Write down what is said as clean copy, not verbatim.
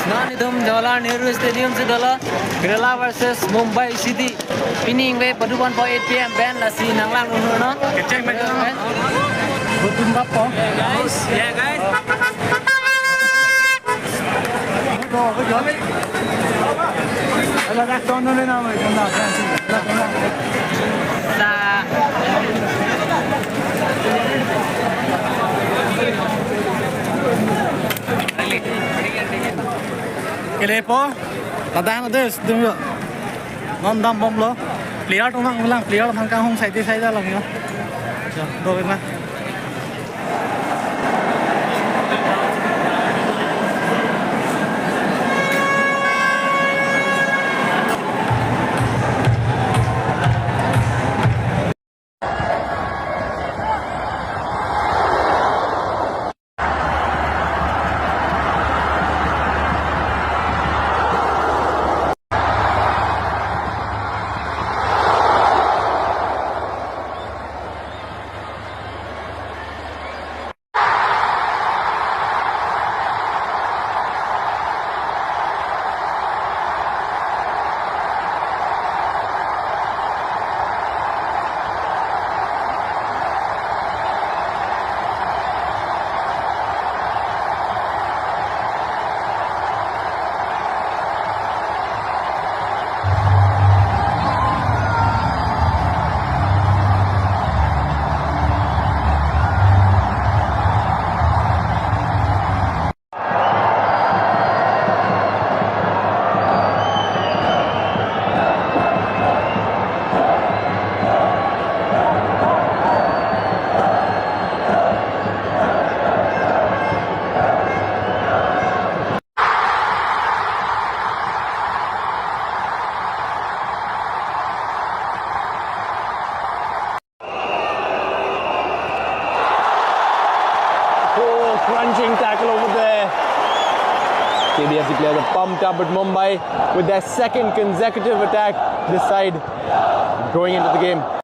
Nanidum Jawaharlal Nehru Stadium se dala Kerala versus Mumbai City. Pinning we paduan po 8 PM band la si nanglang no. Keceng macam mana? Betul apa? Guys, yeah guys. Ala dah tono le nama itu na. Sa Kele po, ladang ada sedung yo. Non dam bom lo. Player tu nang ulang, player thang kang hong sai ti sai dah lang yo. Do na. Crunching tackle over there. KBFC players are pumped up, but Mumbai with their second consecutive attack this side going into the game.